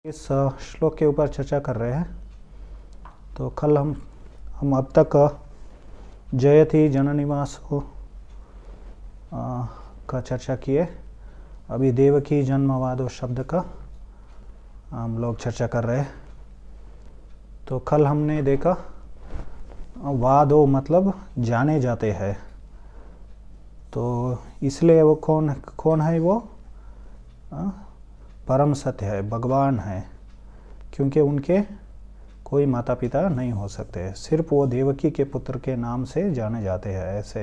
इस श्लोक के ऊपर चर्चा कर रहे हैं। तो कल हम अब तक जयति जननिवासो का चर्चा किए। अभी देवकी जन्मवादो शब्द का हम लोग चर्चा कर रहे हैं। तो कल हमने देखा वादो मतलब जाने जाते हैं। तो इसलिए वो कौन है वो परम सत्य है, भगवान है, क्योंकि उनके कोई माता पिता नहीं हो सकते, सिर्फ वो देवकी के पुत्र के नाम से जाने जाते हैं। ऐसे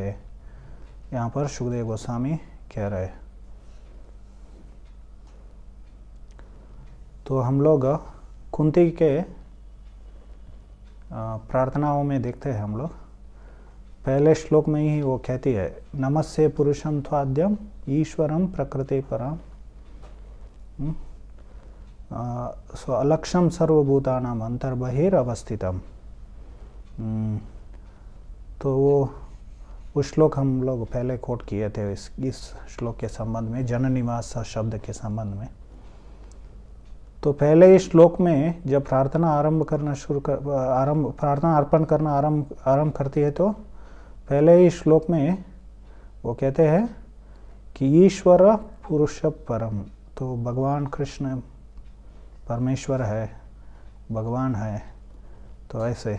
यहाँ पर सुखदेव गोस्वामी कह रहे। तो हम लोग कुंती के प्रार्थनाओं में देखते हैं। हम लोग पहले श्लोक में ही वो कहती है, नमस्ते पुरुषम त्वाद्यम ईश्वरम प्रकृति परम सो अलक्षम सर्वभूतानाम अंतर्बहिर अवस्थितम। तो वो श्लोक हम लोग पहले कोट किए थे इस श्लोक के संबंध में, जननिवास शब्द के संबंध में। तो पहले इस श्लोक में जब प्रार्थना प्रार्थना अर्पण करना आरंभ करती है, तो पहले ही श्लोक में वो कहते हैं कि ईश्वर पुरुष परम। तो भगवान कृष्ण परमेश्वर है, भगवान है। तो ऐसे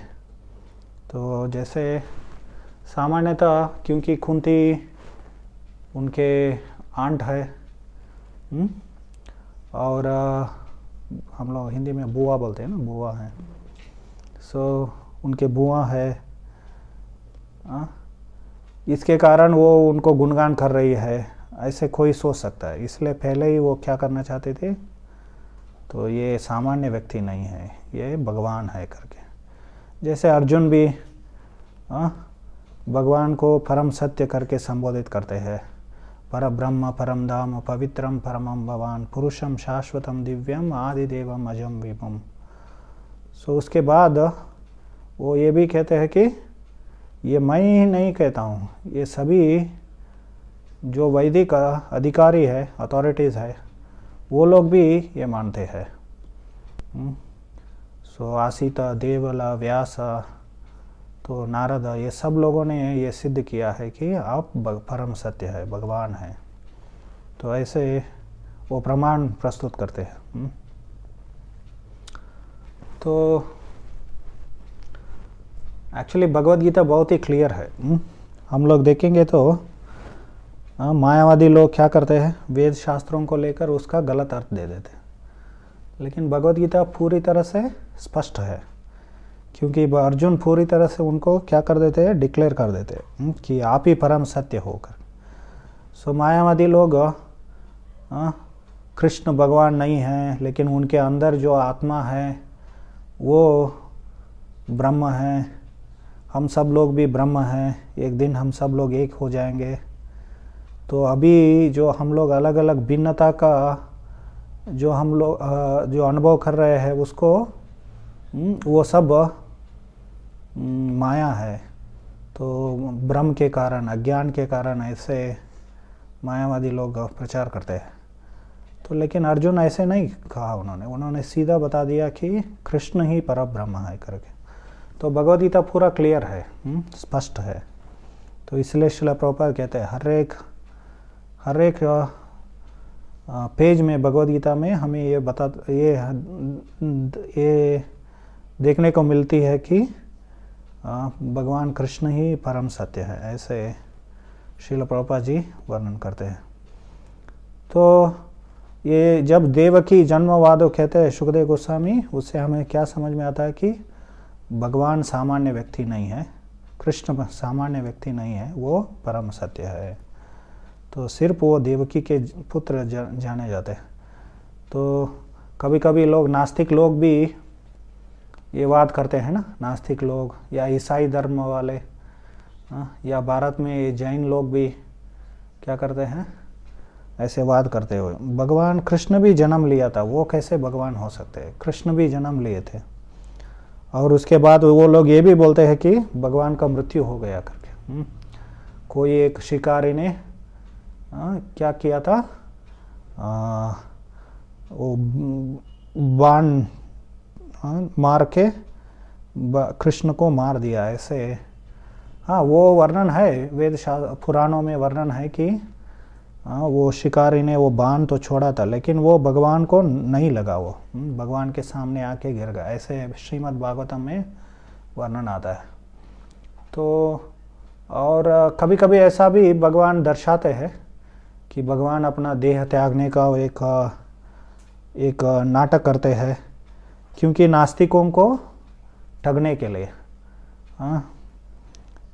तो जैसे सामान्यतः क्योंकि कुंती उनके आंट है और हम लोग हिंदी में बुआ बोलते हैं ना, बुआ है। सो उनके बुआ है, इसके कारण वो उनको गुणगान कर रही है, ऐसे कोई सोच सकता है। इसलिए पहले ही वो क्या करना चाहते थे, तो ये सामान्य व्यक्ति नहीं है, ये भगवान है करके। जैसे अर्जुन भी भगवान को परम सत्य करके संबोधित करते हैं, पर ब्रह्म परम धाम पवित्रम परमम भवान पुरुषम शाश्वतम दिव्यम आदिदेवम अजम विभम। सो उसके बाद वो ये भी कहते हैं कि ये मैं ही नहीं कहता हूँ, ये सभी जो वैदिक अधिकारी है, अथॉरिटीज़ है, वो लोग भी ये मानते हैं। सो आसिता, देवला, व्यास, तो नारद, ये सब लोगों ने ये सिद्ध किया है कि आप परम सत्य है, भगवान है। तो ऐसे वो प्रमाण प्रस्तुत करते हैं। तो एक्चुअली भगवद गीता बहुत ही क्लियर है। हम लोग देखेंगे तो मायावादी लोग क्या करते हैं, वेद शास्त्रों को लेकर उसका गलत अर्थ दे देते हैं। लेकिन भगवद गीता पूरी तरह से स्पष्ट है, क्योंकि अर्जुन पूरी तरह से उनको क्या कर देते हैं, डिक्लेयर कर देते हैं कि आप ही परम सत्य होकर। सो मायावादी लोग कृष्ण भगवान नहीं हैं, लेकिन उनके अंदर जो आत्मा है वो ब्रह्म है, हम सब लोग भी ब्रह्म हैं, एक दिन हम सब लोग एक हो जाएंगे। तो अभी जो हम लोग अलग अलग भिन्नता का जो हम लोग जो अनुभव कर रहे हैं, उसको वो सब माया है। तो भ्रम के कारण, अज्ञान के कारण ऐसे मायावादी लोग प्रचार करते हैं। तो लेकिन अर्जुन ऐसे नहीं कहा, उन्होंने सीधा बता दिया कि कृष्ण ही परब्रह्म है करके। तो भगवद गीता पूरा क्लियर है, स्पष्ट है। तो इसलिए श्रील प्रभुपाद कहते हैं हर एक पेज में भगवद गीता में हमें ये देखने को मिलती है कि भगवान कृष्ण ही परम सत्य है, ऐसे श्रील प्रभुपाद जी वर्णन करते हैं। तो ये जब देवकी जन्मवादो कहते हैं सुखदेव गोस्वामी, उससे हमें क्या समझ में आता है कि भगवान सामान्य व्यक्ति नहीं है, कृष्ण सामान्य व्यक्ति नहीं है, वो परम सत्य है। तो सिर्फ वो देवकी के पुत्र जाने जाते हैं। तो कभी कभी लोग, नास्तिक लोग भी ये वाद करते हैं ना, नास्तिक लोग या ईसाई धर्म वाले, या भारत में जैन लोग भी क्या करते हैं, ऐसे वाद करते हुए भगवान कृष्ण भी जन्म लिया था, वो कैसे भगवान हो सकते हैं, कृष्ण भी जन्म लिए थे। और उसके बाद वो लोग ये भी बोलते हैं कि भगवान का मृत्यु हो गया करके। कोई एक शिकारी ने क्या किया था, वो बाण मार के कृष्ण को मार दिया, ऐसे। हाँ, वो वर्णन है वेद पुराणों में, वर्णन है कि वो शिकारी ने वो बाण तो छोड़ा था, लेकिन वो भगवान को नहीं लगा, वो भगवान के सामने आके गिर गया, ऐसे श्रीमद् भागवतम में वर्णन आता है। तो और कभी कभी ऐसा भी भगवान दर्शाते हैं कि भगवान अपना देह त्यागने का एक नाटक करते हैं, क्योंकि नास्तिकों को ठगने के लिए। हाँ,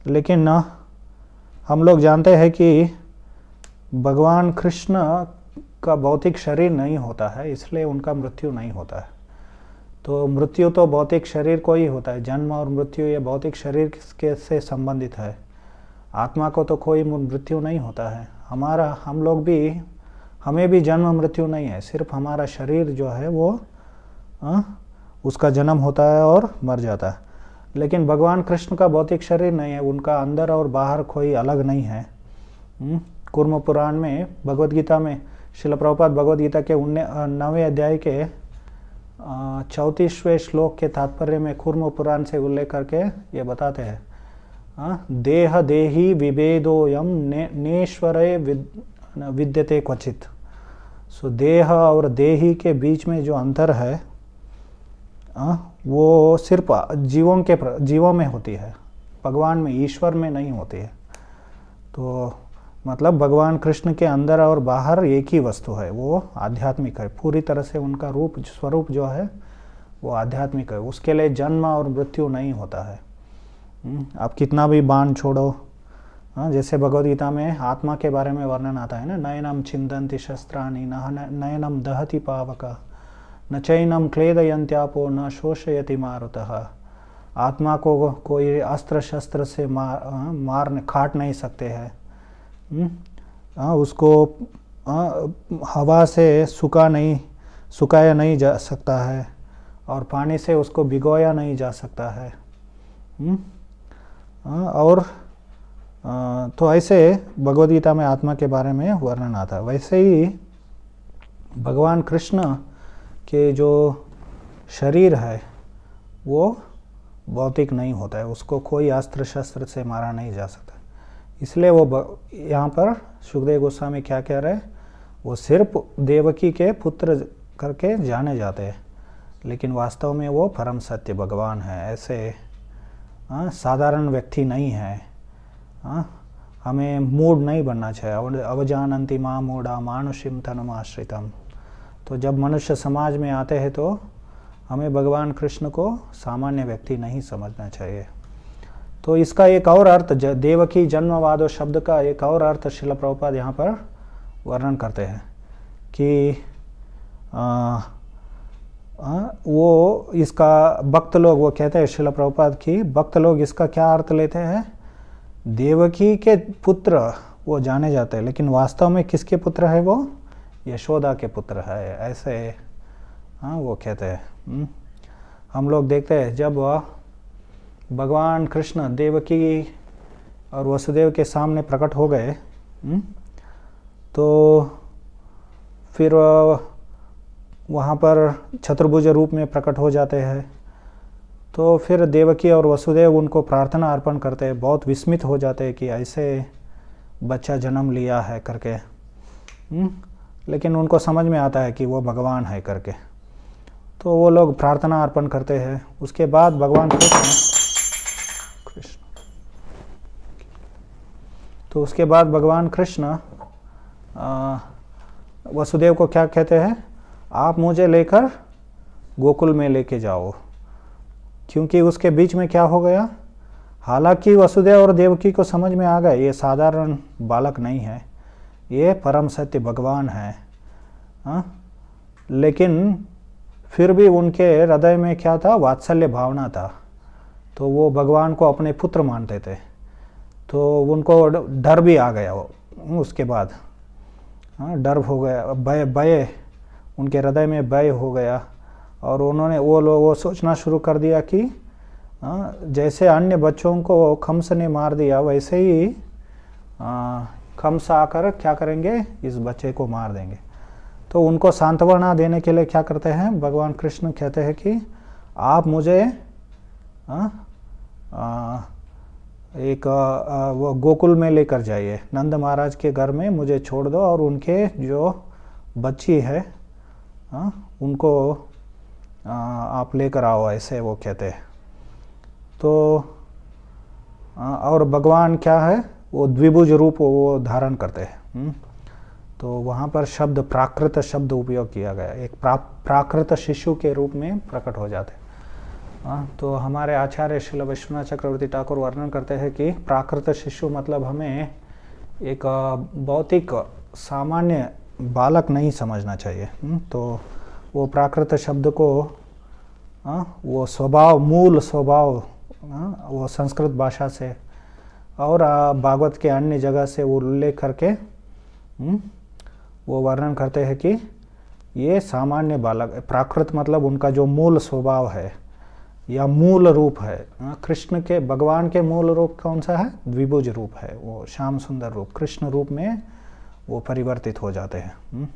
लेकिन हम लोग जानते हैं कि भगवान कृष्ण का भौतिक शरीर नहीं होता है, इसलिए उनका मृत्यु नहीं होता है। तो मृत्यु तो भौतिक शरीर को ही होता है, जन्म और मृत्यु ये भौतिक शरीर के से संबंधित है। आत्मा को तो कोई मृत्यु नहीं होता है। हमें भी जन्म मृत्यु नहीं है, सिर्फ हमारा शरीर जो है वो उसका जन्म होता है और मर जाता है। लेकिन भगवान कृष्ण का भौतिक शरीर नहीं है, उनका अंदर और बाहर कोई अलग नहीं है। कूर्म पुराण में, भगवद गीता में, श्रील प्रभुपाद भगवद गीता के 9वें अध्याय के 34वें श्लोक के तात्पर्य में कूर्म पुराण से उल्लेख करके ये बताते हैं, देह देही विभेदोयम नेश्वरे विद्यते क्वचित। सो देह और देही के बीच में जो अंतर है वो सिर्फ जीवों में होती है, भगवान में, ईश्वर में नहीं होती है। तो मतलब भगवान कृष्ण के अंदर और बाहर एक ही वस्तु है, वो आध्यात्मिक है पूरी तरह से। उनका स्वरूप जो है वो आध्यात्मिक है, उसके लिए जन्म और मृत्यु नहीं होता है। आप कितना भी बाण छोड़ो, जैसे भगवद गीता में आत्मा के बारे में वर्णन आता है ना, नयनम छिन्दन्ति शस्त्राणि नयनम दहति पावक न चैनम क्लेदयन्त्यापो न शोषयति मारुतः। आत्मा को कोई अस्त्र शस्त्र से काट नहीं सकते हैं, उसको हवा से सुखाया नहीं जा सकता है, और पानी से उसको भिगोया नहीं जा सकता है। और तो ऐसे भगवद गीता में आत्मा के बारे में वर्णन आता है। वैसे ही भगवान कृष्ण के जो शरीर है वो भौतिक नहीं होता है, उसको कोई अस्त्र शस्त्र से मारा नहीं जा सकता। इसलिए वो यहाँ पर सुखदेव गोस्वामी क्या कह रहे हैं, वो सिर्फ देवकी के पुत्र करके जाने जाते हैं, लेकिन वास्तव में वो परम सत्य भगवान है, ऐसे साधारण व्यक्ति नहीं है। हमें मूढ़ नहीं बनना चाहिए। अवजानन्ति मां मूढ़ा मानुषिम तनुमाश्रितम। तो जब मनुष्य समाज में आते हैं तो हमें भगवान कृष्ण को सामान्य व्यक्ति नहीं समझना चाहिए। तो इसका एक और अर्थ, देवकी जन्मवादो शब्द का एक और अर्थ श्रील प्रभुपाद यहाँ पर वर्णन करते हैं कि वो इसका भक्त लोग, वो कहते हैं श्रील प्रभुपाद की भक्त लोग इसका क्या अर्थ लेते हैं, देवकी के पुत्र वो जाने जाते हैं, लेकिन वास्तव में किसके पुत्र है, वो यशोदा के पुत्र है, ऐसे वो कहते हैं। हम लोग देखते हैं जब भगवान कृष्ण देवकी और वसुदेव के सामने प्रकट हो गए, तो फिर वहाँ पर चतुर्भुज रूप में प्रकट हो जाते हैं। तो फिर देवकी और वसुदेव उनको प्रार्थना अर्पण करते हैं, बहुत विस्मित हो जाते हैं कि ऐसे बच्चा जन्म लिया है करके। लेकिन उनको समझ में आता है कि वो भगवान है करके, तो वो लोग प्रार्थना अर्पण करते हैं। उसके बाद भगवान कृष्ण वसुदेव को क्या कहते हैं, आप मुझे लेकर गोकुल में लेके जाओ, क्योंकि उसके बीच में क्या हो गया, हालांकि वसुदेव और देवकी को समझ में आ गया ये साधारण बालक नहीं है, ये परम सत्य भगवान है। लेकिन फिर भी उनके हृदय में क्या था, वात्सल्य भावना था, तो वो भगवान को अपने पुत्र मानते थे। तो उनको डर भी आ गया उसके बाद, डर हो गया, भय उनके हृदय में भय हो गया, और उन्होंने वो सोचना शुरू कर दिया कि जैसे अन्य बच्चों को कंस ने मार दिया, वैसे ही कंस आकर क्या करेंगे, इस बच्चे को मार देंगे। तो उनको सांत्वना देने के लिए क्या करते हैं, भगवान कृष्ण कहते हैं कि आप मुझे एक वो गोकुल में लेकर जाइए, नंद महाराज के घर में मुझे छोड़ दो और उनके जो बच्ची है उनको आप लेकर आओ, ऐसे वो कहते हैं। तो और भगवान क्या है, वो द्विभुज रूप वो धारण करते हैं। तो वहाँ पर शब्द प्राकृत शब्द उपयोग किया गया, एक प्राकृत शिशु के रूप में प्रकट हो जाते हैं। तो हमारे आचार्य श्रील विश्वनाथ चक्रवर्ती ठाकुर वर्णन करते हैं कि प्राकृत शिशु मतलब हमें एक भौतिक सामान्य बालक नहीं समझना चाहिए। तो वो प्राकृत शब्द को वो स्वभाव, मूल स्वभाव वो संस्कृत भाषा से और भागवत के अन्य जगह से वो उल्लेख करके वो वर्णन करते हैं कि ये सामान्य बालक, प्राकृत मतलब उनका जो मूल स्वभाव है या मूल रूप है। कृष्ण के, भगवान के मूल रूप कौन सा है, द्विभुज रूप है, वो श्याम सुंदर रूप, कृष्ण रूप में वो परिवर्तित हो जाते हैं।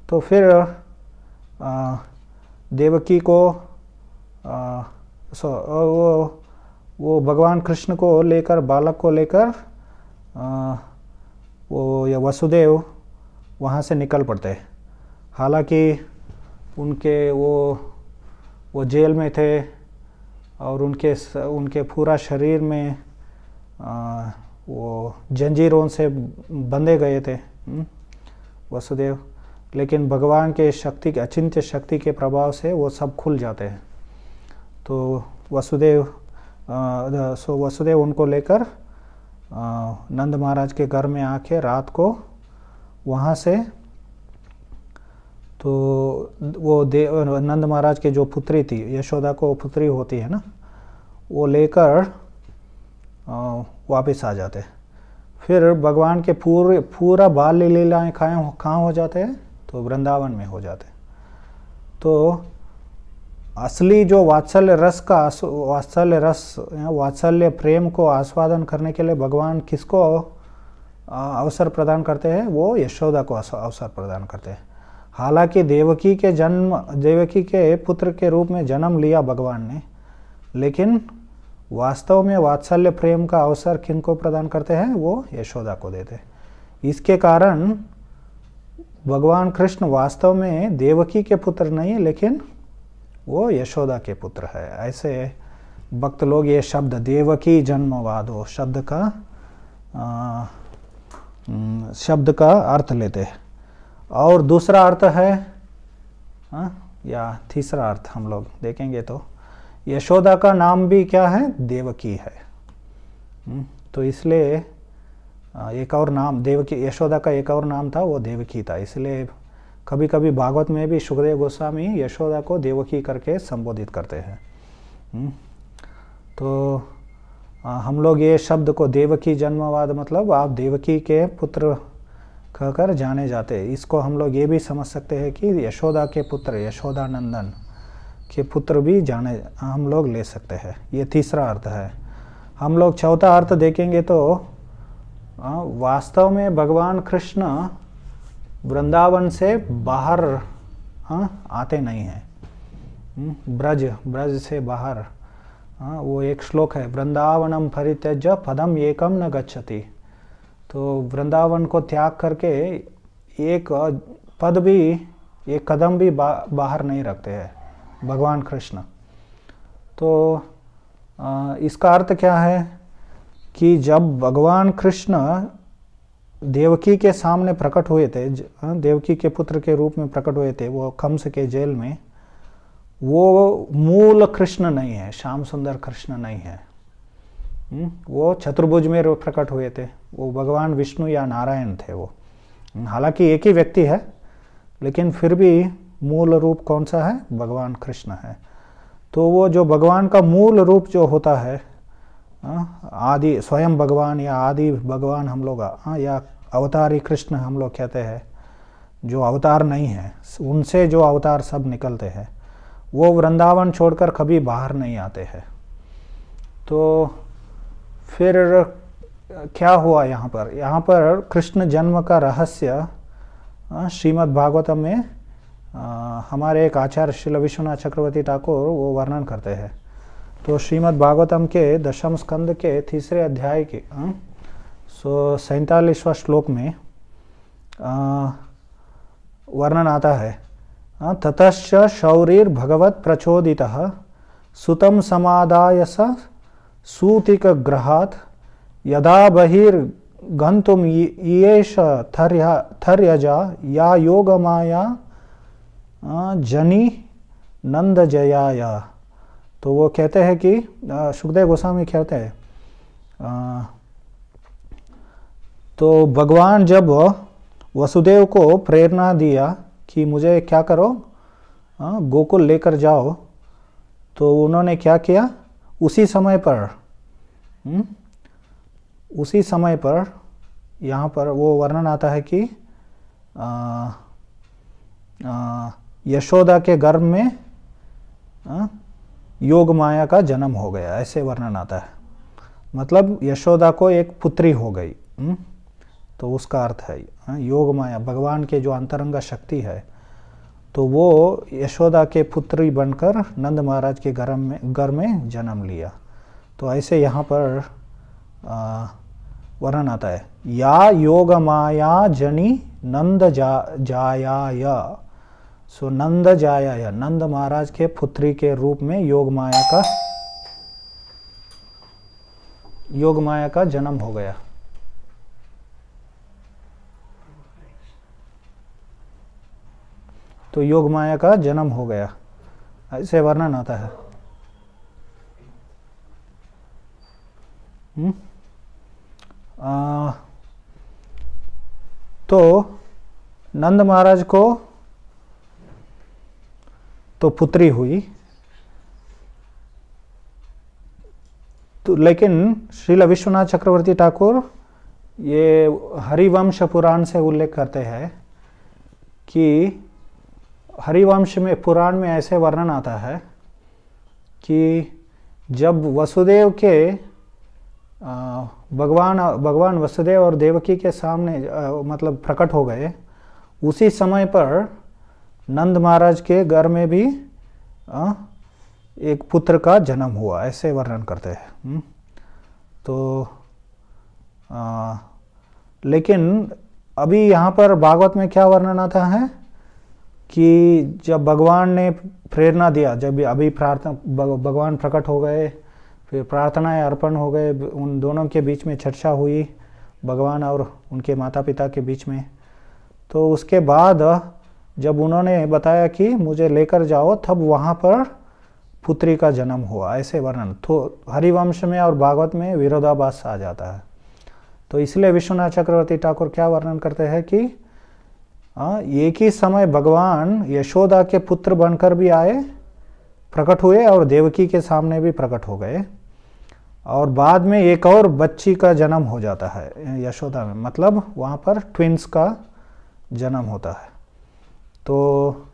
तो फिर देवकी को वो भगवान कृष्ण को लेकर, बालक को लेकर वो या वसुदेव वहाँ से निकल पड़ते हैं। हालांकि उनके वो जेल में थे और उनके पूरा शरीर में वो जंजीरों से बंधे गए थे वसुदेव, लेकिन भगवान के शक्ति के, अचिंत्य शक्ति के प्रभाव से वो सब खुल जाते हैं। तो वसुदेव उनको लेकर नंद महाराज के घर में आके रात को वहाँ से, तो वो नंद महाराज के जो पुत्री थी, यशोदा को पुत्री होती है ना, वो लेकर वापस आ जाते। फिर भगवान के पूरा बाल्य लीलाएं कहाँ हो जाते हैं, तो वृंदावन में हो जाते। तो असली जो वात्सल्य प्रेम को आस्वादन करने के लिए भगवान किसको अवसर प्रदान करते हैं, वो यशोदा को अवसर प्रदान करते हैं। हालांकि देवकी के पुत्र के रूप में जन्म लिया भगवान ने, लेकिन वास्तव में वात्सल्य प्रेम का अवसर किनको प्रदान करते हैं, वो यशोदा को देते हैं। इसके कारण भगवान कृष्ण वास्तव में देवकी के पुत्र नहीं, लेकिन वो यशोदा के पुत्र है। ऐसे भक्त लोग ये शब्द देवकी जन्मवादो शब्द का अर्थ लेते हैं। और दूसरा अर्थ है या तीसरा अर्थ हम लोग देखेंगे तो यशोदा का नाम भी क्या है, देवकी है। तो इसलिए एक और नाम देवकी, यशोदा का एक और नाम था, वो देवकी था। इसलिए कभी कभी भागवत में भी सुखदेव गोस्वामी यशोदा को देवकी करके संबोधित करते हैं। तो हम लोग ये शब्द को देवकी जन्मवाद मतलब आप देवकी के पुत्र कहकर जाने जाते, इसको हम लोग ये भी समझ सकते हैं कि यशोदा के पुत्र, यशोदा नंदन के पुत्र भी जाने हम लोग ले सकते हैं। ये तीसरा अर्थ है। हम लोग चौथा अर्थ देखेंगे तो वास्तव में भगवान कृष्ण वृंदावन से बाहर आते नहीं हैं। ब्रज से बाहर वो एक श्लोक है, वृंदावनम परित्यज्य पदम एकम न गच्छति। तो वृंदावन को त्याग करके एक पद भी, एक कदम भी बाहर नहीं रखते हैं भगवान कृष्ण। तो इसका अर्थ क्या है कि जब भगवान कृष्ण देवकी के सामने प्रकट हुए थे, देवकी के पुत्र के रूप में प्रकट हुए थे वो कंस के जेल में, वो मूल कृष्ण नहीं है, श्याम सुंदर कृष्ण नहीं है। वो चतुर्भुज में प्रकट हुए थे, वो भगवान विष्णु या नारायण थे। वो हालांकि एक ही व्यक्ति है, लेकिन फिर भी मूल रूप कौन सा है, भगवान कृष्ण है। तो वो जो भगवान का मूल रूप जो होता है, आदि स्वयं भगवान या आदि भगवान हम लोग या अवतारी कृष्ण हम लोग कहते हैं, जो अवतार नहीं है, उनसे जो अवतार सब निकलते हैं, वो वृंदावन छोड़कर कभी बाहर नहीं आते हैं। तो फिर क्या हुआ यहाँ पर कृष्ण जन्म का रहस्य श्रीमद् भागवतम में हमारे एक आचार्य श्रील विश्वनाथ चक्रवर्ती ठाकुर वो वर्णन करते हैं। तो श्रीमद् भागवतम के दशम स्कंद के तीसरे अध्याय के 47वां श्लोक में वर्णन आता है, ततश्च शौरिर भगवत प्रचोदितः सुतम समादाय स सूतिक ग्रहात् यदा बहिर्गन्तुम येष थर्यजा या योगमाया जनी नंद जयाया। तो वो कहते हैं कि सुखदेव गोस्वामी कहते हैं, तो भगवान जब वसुदेव को प्रेरणा दिया कि मुझे क्या करो, गोकुल लेकर जाओ, तो उन्होंने क्या किया, उसी समय पर यहाँ पर वो वर्णन आता है कि यशोदा के गर्भ में योग माया का जन्म हो गया, ऐसे वर्णन आता है। मतलब यशोदा को एक पुत्री हो गई। तो उसका अर्थ है योग माया, भगवान के जो अंतरंग शक्ति है, तो वो यशोदा के पुत्री बनकर नंद महाराज के घर में जन्म लिया। तो ऐसे यहाँ पर वर्णन आता है, या योग माया जनी नंद जाया। सो नंद जाया, नंद महाराज के पुत्री के रूप में योग माया का जन्म हो गया। तो योग माया का जन्म हो गया, ऐसे वर्णन आता है। तो नंद महाराज को तो पुत्री हुई, तो लेकिन श्रील विश्वनाथ चक्रवर्ती ठाकुर ये हरिवंश पुराण से उल्लेख करते हैं कि हरिवंश में, पुराण में ऐसे वर्णन आता है कि जब वसुदेव के भगवान वसुदेव और देवकी के सामने मतलब प्रकट हो गए, उसी समय पर नंद महाराज के घर में भी एक पुत्र का जन्म हुआ, ऐसे वर्णन करते हैं। तो लेकिन अभी यहाँ पर भागवत में क्या वर्णन आता है कि जब भगवान ने प्रेरणा दिया, जब अभी भगवान प्रकट हो गए, फिर प्रार्थनाएं अर्पण हो गए, उन दोनों के बीच में चर्चा हुई, भगवान और उनके माता पिता के बीच में। तो उसके बाद जब उन्होंने बताया कि मुझे लेकर जाओ, तब वहाँ पर पुत्री का जन्म हुआ, ऐसे वर्णन। तो हरिवंश में और भागवत में विरोधाभास आ जाता है। तो इसलिए विश्वनाथ चक्रवर्ती ठाकुर क्या वर्णन करते हैं कि एक ही समय भगवान यशोदा के पुत्र बनकर भी आए, प्रकट हुए, और देवकी के सामने भी प्रकट हो गए, और बाद में एक और बच्ची का जन्म हो जाता है यशोदा में, मतलब वहाँ पर ट्विंस का जन्म होता है। तो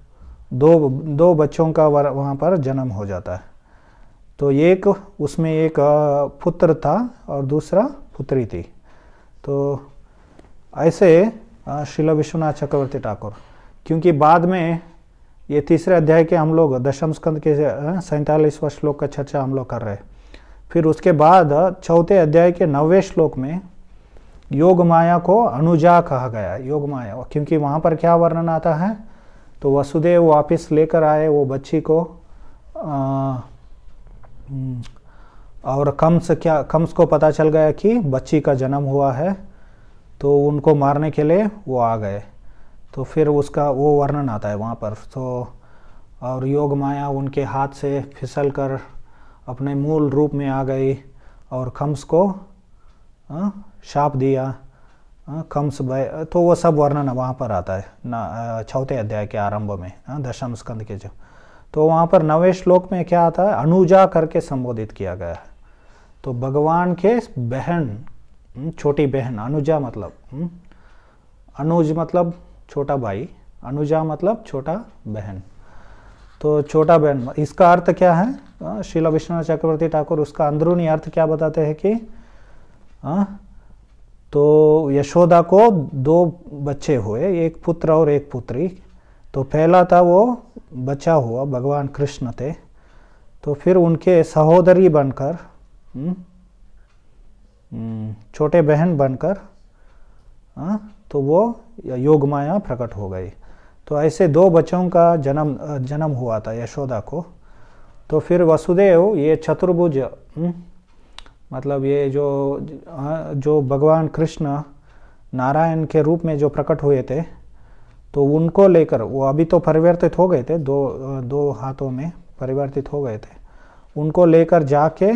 दो बच्चों का वहाँ पर जन्म हो जाता है। तो एक उसमें एक पुत्र था और दूसरा पुत्री थी। तो ऐसे श्रील विश्वनाथ चक्रवर्ती ठाकुर, क्योंकि बाद में ये तीसरे अध्याय के हम लोग दशम स्कंद के 47वां श्लोक का चर्चा हम लोग कर रहे हैं। फिर उसके बाद चौथे अध्याय के 9वें श्लोक में योग माया को अनुजा कहा गया, योग माया, क्योंकि वहाँ पर क्या वर्णन आता है, तो वसुदेव वापस लेकर आए वो बच्ची को, और कंस को पता चल गया कि बच्ची का जन्म हुआ है, तो उनको मारने के लिए वो आ गए। तो फिर उसका वो वर्णन आता है वहाँ पर। तो और योग माया उनके हाथ से फिसल कर अपने मूल रूप में आ गई और कंस को शाप दिया, कंस भय। तो वो सब वर्णन वहाँ पर आता है ना, चौथे अध्याय के आरंभ में, दशम स्कंद के जो। तो वहाँ पर 9वें श्लोक में क्या आता है, अनुजा करके संबोधित किया गया है। तो भगवान के बहन, छोटी बहन, अनुजा मतलब अनुज मतलब छोटा भाई, अनुजा मतलब छोटा बहन। तो छोटा बहन, इसका अर्थ क्या है, श्रील विश्वनाथ चक्रवर्ती ठाकुर उसका अंदरूनी अर्थ क्या बताते हैं कि तो यशोदा को दो बच्चे हुए, एक पुत्र और एक पुत्री। तो पहला था वो बच्चा हुआ भगवान कृष्ण थे, तो फिर उनके सहोदरी बनकर छोटे बहन बनकर तो वो योगमाया प्रकट हो गई। तो ऐसे दो बच्चों का जन्म हुआ था यशोदा को। तो फिर वसुदेव ये चतुर्भुज मतलब ये जो भगवान कृष्ण नारायण के रूप में जो प्रकट हुए थे, तो उनको लेकर वो अभी तो परिवर्तित हो गए थे, दो हाथों में परिवर्तित हो गए थे, उनको लेकर जाके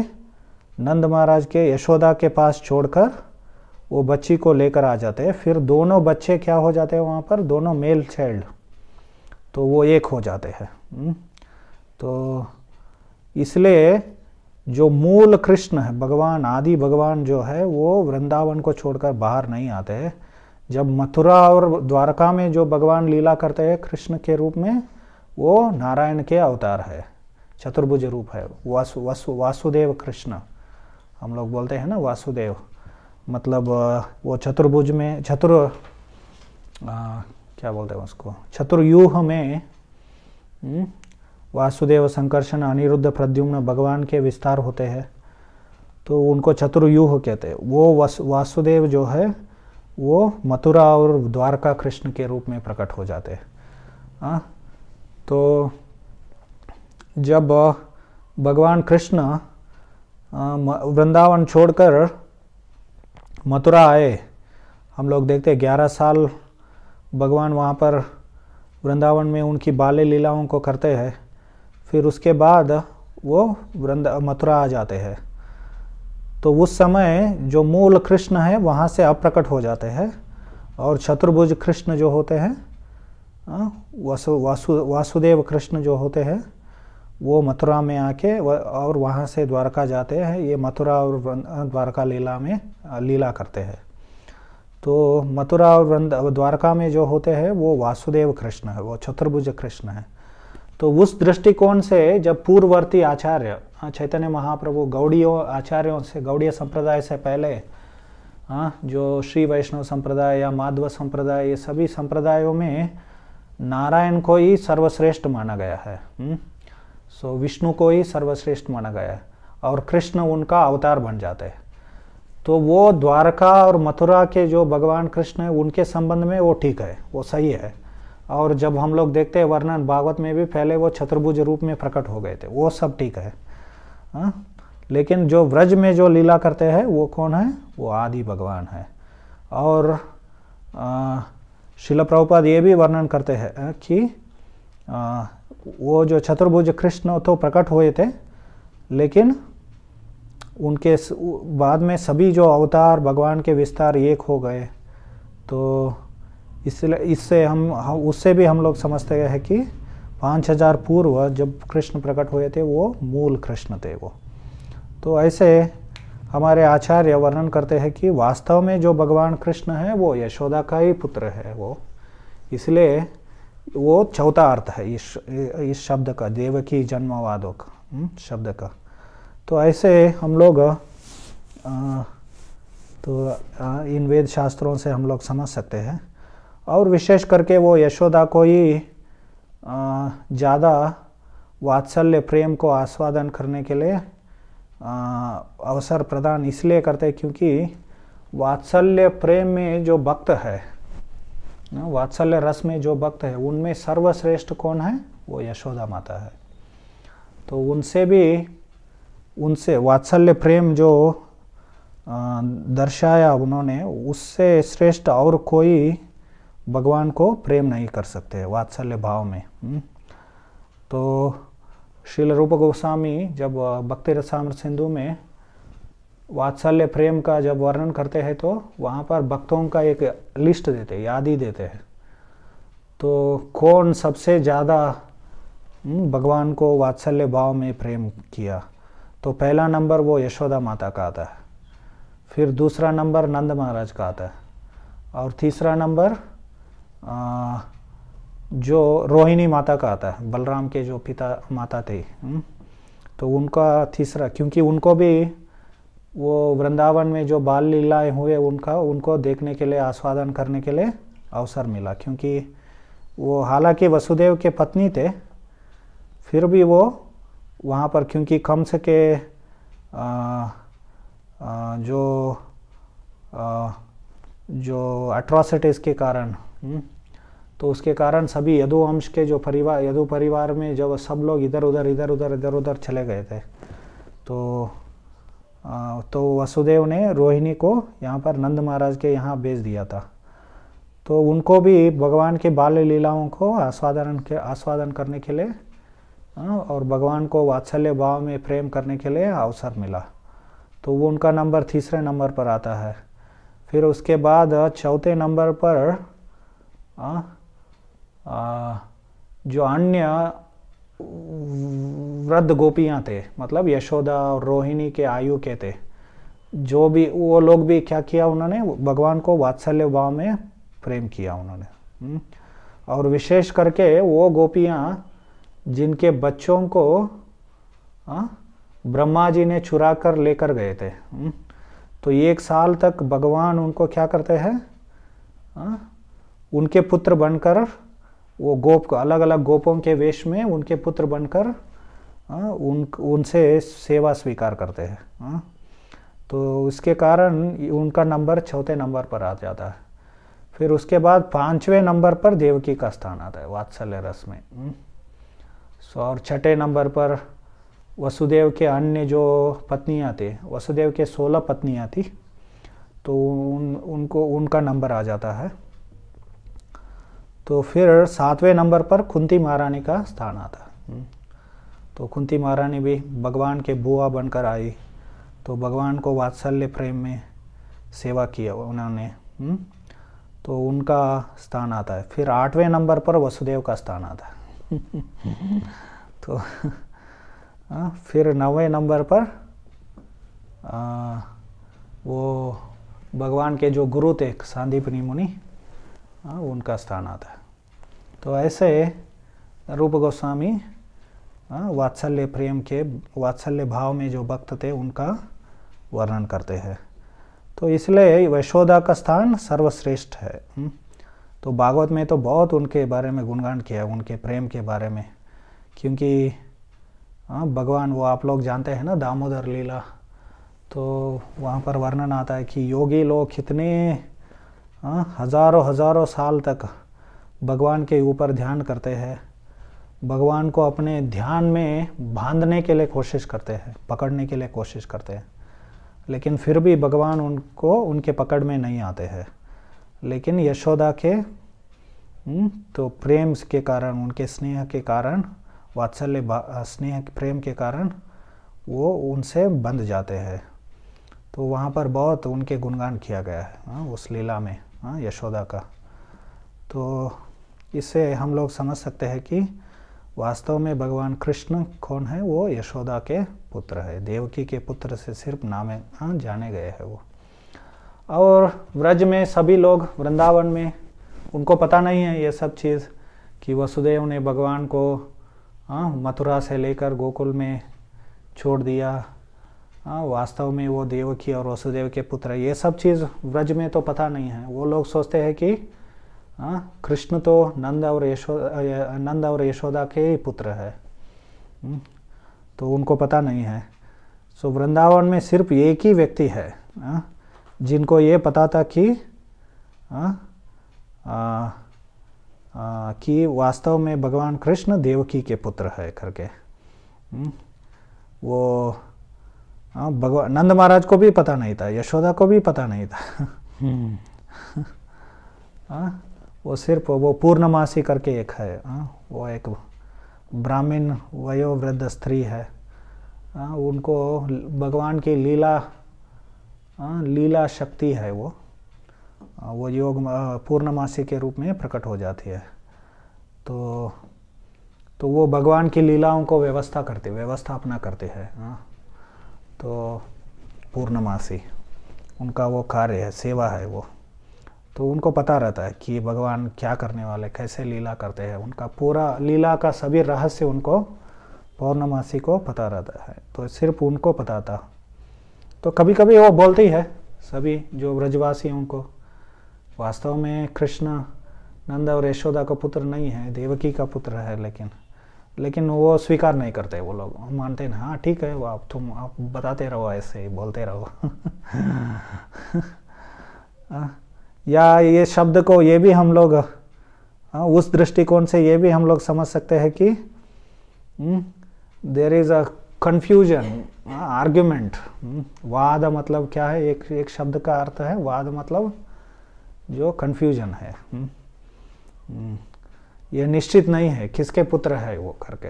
नंद महाराज के यशोदा के पास छोड़कर वो बच्ची को लेकर आ जाते हैं। फिर दोनों बच्चे क्या हो जाते हैं वहाँ पर, दोनों मेल चाइल्ड, तो वो एक हो जाते हैं। तो इसलिए जो मूल कृष्ण है, भगवान आदि भगवान जो है, वो वृंदावन को छोड़कर बाहर नहीं आते हैं। जब मथुरा और द्वारका में जो भगवान लीला करते हैं कृष्ण के रूप में, वो नारायण के अवतार है, चतुर्भुज रूप है, वासुदेव कृष्ण हम लोग बोलते हैं ना, वासुदेव मतलब वो चतुर्भुज में क्या बोलते हैं उसको, चतुर्व्यूह में वासुदेव संकर्षण अनिरुद्ध प्रद्युम्न भगवान के विस्तार होते हैं, तो उनको चतुर्व्यूह कहते हैं। वो वासुदेव जो है वो मथुरा और द्वारका कृष्ण के रूप में प्रकट हो जाते हैं। तो जब भगवान कृष्ण वृंदावन छोड़कर मथुरा आए, हम लोग देखते 11 साल भगवान वहाँ पर वृंदावन में उनकी बाल्य लीलाओं को करते हैं। फिर उसके बाद वो मथुरा आ जाते हैं। तो उस समय जो मूल कृष्ण है वहाँ से अप्रकट हो जाते हैं, और चतुर्भुज कृष्ण जो होते हैं, वासुदेव कृष्ण जो होते हैं, वो मथुरा में आके और वहाँ से द्वारका जाते हैं। ये मथुरा और द्वारका लीला में लीला करते हैं। तो मथुरा और द्वारका में जो होते हैं वो वासुदेव कृष्ण है, वो चतुर्भुज कृष्ण है। तो उस दृष्टिकोण से जब पूर्ववर्ती आचार्य चैतन्य महाप्रभु गौड़ियों आचार्यों से, गौड़ीय संप्रदाय से पहले जो श्री वैष्णव संप्रदाय या माधव संप्रदाय, ये सभी संप्रदायों में नारायण को ही सर्वश्रेष्ठ माना गया है। सो विष्णु को ही सर्वश्रेष्ठ माना गया है, और कृष्ण उनका अवतार बन जाते हैं। तो वो द्वारका और मथुरा के जो भगवान कृष्ण है उनके संबंध में वो ठीक है, वो सही है। और जब हम लोग देखते हैं वर्णन भागवत में भी, पहले वो चतुर्भुज रूप में प्रकट हो गए थे, वो सब ठीक है। लेकिन जो व्रज में जो लीला करते हैं वो कौन है, वो आदि भगवान है। और श्रील प्रभुपाद ये भी वर्णन करते हैं कि वो जो चतुर्भुज कृष्ण तो प्रकट हुए थे, लेकिन उनके बाद में सभी जो अवतार भगवान के विस्तार एक हो गए। तो इससे हम उससे भी हम लोग समझते हैं कि 5000 पूर्व जब कृष्ण प्रकट हुए थे वो मूल कृष्ण थे वो। तो ऐसे हमारे आचार्य वर्णन करते हैं कि वास्तव में जो भगवान कृष्ण है वो यशोदा का ही पुत्र है वो, इसलिए वो चौथा अर्थ है इस शब्द का, देवकी जन्मवादों का शब्द का। तो ऐसे हम लोग इन वेद शास्त्रों से हम लोग समझ सकते हैं। और विशेष करके वो यशोदा को ही ज़्यादा वात्सल्य प्रेम को आस्वादन करने के लिए अवसर प्रदान इसलिए करते हैं क्योंकि वात्सल्य प्रेम में जो भक्त है, वात्सल्य रस में जो भक्त है, उनमें सर्वश्रेष्ठ कौन है, वो यशोदा माता है। तो उनसे वात्सल्य प्रेम जो दर्शाया उन्होंने, उससे श्रेष्ठ और कोई भगवान को प्रेम नहीं कर सकते वात्सल्य भाव में। तो श्रील रूप गोस्वामी जब भक्ति रसामृत सिंधु में वात्सल्य प्रेम का जब वर्णन करते हैं तो वहाँ पर भक्तों का एक लिस्ट देते हैं, यादी देते हैं। तो कौन सबसे ज़्यादा भगवान को वात्सल्य भाव में प्रेम किया, तो पहला नंबर वो यशोदा माता का आता है, फिर दूसरा नंबर नंद महाराज का आता है, और तीसरा नंबर जो रोहिणी माता का आता है, बलराम के जो पिता माता थे। तो उनका तीसरा, क्योंकि उनको भी वो वृंदावन में जो बाल लीलाएं हुए उनको देखने के लिए, आस्वादन करने के लिए अवसर मिला। क्योंकि वो हालांकि वसुदेव के पत्नी थे, फिर भी वो वहाँ पर, क्योंकि कंस के जो अट्रॉसिटीज़ के कारण, तो उसके कारण सभी यदु वंश के जो परिवार, यदु परिवार में जब सब लोग इधर उधर चले गए थे, तो वसुदेव ने रोहिणी को यहाँ पर नंद महाराज के यहाँ भेज दिया था। तो उनको भी भगवान के बाल लीलाओं को आस्वादन करने के लिए और भगवान को वात्सल्य भाव में प्रेम करने के लिए अवसर मिला। तो वो उनका नंबर तीसरे नंबर पर आता है। फिर उसके बाद चौथे नंबर पर जो अन्य वृद्ध गोपियाँ थे, मतलब यशोदा और रोहिणी के आयु के थे, जो भी वो लोग भी क्या किया, उन्होंने भगवान को वात्सल्य भाव में प्रेम किया उन्होंने। और विशेष करके वो गोपियाँ जिनके बच्चों को ब्रह्मा जी ने चुरा कर लेकर गए थे, तो 1 साल तक भगवान उनको क्या करते हैं, उनके पुत्र बनकर, वो गोप अलग अलग गोपों के वेश में उनके पुत्र बनकर उनसे सेवा स्वीकार करते हैं। तो इसके कारण उनका नंबर चौथे नंबर पर आ जाता है। फिर उसके बाद 5वें नंबर पर देवकी का स्थान आता है वात्सल्य रस में। और छठे नंबर पर वसुदेव के अन्य जो पत्नियां थी, वसुदेव के 16 पत्नियां थी, तो उनका नंबर आ जाता है। तो फिर 7वें नंबर पर कुंती महारानी का स्थान आता है। तो कुंती महारानी भी भगवान के बुआ बनकर आई, तो भगवान को वात्सल्य प्रेम में सेवा किया उन्होंने, तो उनका स्थान आता है। फिर 8वें नंबर पर वसुदेव का स्थान आता है। तो फिर 9वें नंबर पर वो भगवान के जो गुरु थे सांदीपनी मुनि, उनका स्थान आता है। तो ऐसे रूप गोस्वामी वात्सल्य भाव में जो भक्त थे उनका वर्णन करते हैं। तो इसलिए यशोदा का स्थान सर्वश्रेष्ठ है। तो भागवत में तो बहुत उनके बारे में गुणगान किया, उनके प्रेम के बारे में। क्योंकि भगवान, वो आप लोग जानते हैं ना दामोदर लीला, तो वहाँ पर वर्णन आता है कि योगी लोग कितने हजारों साल तक भगवान के ऊपर ध्यान करते हैं, भगवान को अपने ध्यान में बांधने के लिए कोशिश करते हैं, पकड़ने के लिए कोशिश करते हैं, लेकिन फिर भी भगवान उनके पकड़ में नहीं आते हैं। लेकिन यशोदा के तो प्रेम के कारण, उनके स्नेह के कारण, वात्सल्य स्नेह प्रेम के कारण वो उनसे बंध जाते हैं। तो वहाँ पर बहुत उनके गुणगान किया गया है उस लीला में, यशोदा का। तो इससे हम लोग समझ सकते हैं कि वास्तव में भगवान कृष्ण कौन है, वो यशोदा के पुत्र है, देवकी के पुत्र से सिर्फ नाम जाने गए हैं वो। और व्रज में सभी लोग, वृंदावन में, उनको पता नहीं है ये सब चीज़ कि वसुदेव ने भगवान को मथुरा से लेकर गोकुल में छोड़ दिया, वास्तव में वो देवकी और वसुदेव के पुत्र, ये सब चीज़ व्रज में तो पता नहीं है। वो लोग सोचते हैं कि कृष्ण तो नंद और यशोदा के ही पुत्र है, तो उनको पता नहीं है। सो वृंदावन में सिर्फ एक ही व्यक्ति है जिनको ये पता था कि वास्तव में भगवान कृष्ण देवकी के पुत्र है करके। वो भगवान नंद महाराज को भी पता नहीं था, यशोदा को भी पता नहीं था। वो सिर्फ वो पूर्णमासी करके एक है, वो एक ब्राह्मण वयोवृद्ध स्त्री है, उनको भगवान की लीला शक्ति है, वो योग पूर्णमासी के रूप में प्रकट हो जाती है। तो वो भगवान की लीलाओं को व्यवस्थापना करते हैं। तो पूर्णमासी उनका वो कार्य है, सेवा है वो। तो उनको पता रहता है कि भगवान क्या करने वाले, कैसे लीला करते हैं, उनका पूरा लीला का सभी रहस्य उनको पूर्णमासी को पता रहता है। तो सिर्फ उनको पता था तो कभी कभी वो बोलती है सभी जो ब्रजवासियों को, वास्तव में कृष्ण नंद और यशोदा का पुत्र नहीं है, देवकी का पुत्र है, लेकिन वो स्वीकार नहीं करते। वो लोग मानते हैं हाँ ठीक है, वो आप बताते रहो, ऐसे ही बोलते रहो। या ये शब्द को ये भी हम लोग उस दृष्टिकोण से ये भी हम लोग समझ सकते हैं कि there is a confusion, argument. वाद मतलब क्या है, एक शब्द का अर्थ है वाद मतलब जो कंफ्यूजन है। ये निश्चित नहीं है किसके पुत्र है वो करके।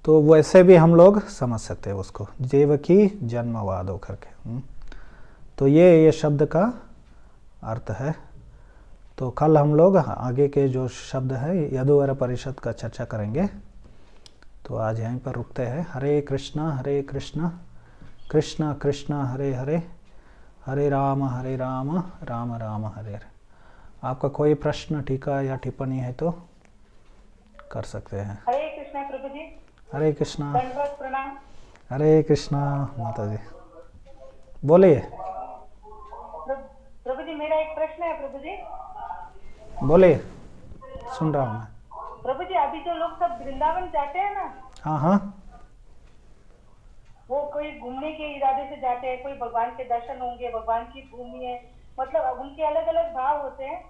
तो वैसे भी हम लोग समझ सकते हैं उसको, देवकी जन्मवाद हो करके। तो ये शब्द का अर्थ है। तो कल हम लोग आगे के जो शब्द है यदुवर परिषद का चर्चा करेंगे। तो आज यहीं पर रुकते हैं। हरे कृष्णा कृष्ण कृष्ण हरे हरे, हरे राम राम राम हरे हरे। आपका कोई प्रश्न टीका या टिप्पणी है तो कर सकते हैं। हरे कृष्णा प्रभु जी। हरे कृष्णा। दंडवत प्रणाम। हरे कृष्णा माता जी, बोलिए। प्रभु जी मेरा एक प्रश्न है प्रभु जी। बोलिए, सुन रहा हूँ मैं। प्रभु जी अभी जो लोग सब वृंदावन जाते हैं ना, हाँ हाँ, वो कोई घूमने के इरादे से जाते हैं, कोई भगवान के दर्शन होंगे, भगवान की भूमि है, मतलब उनके अलग अलग भाव होते हैं।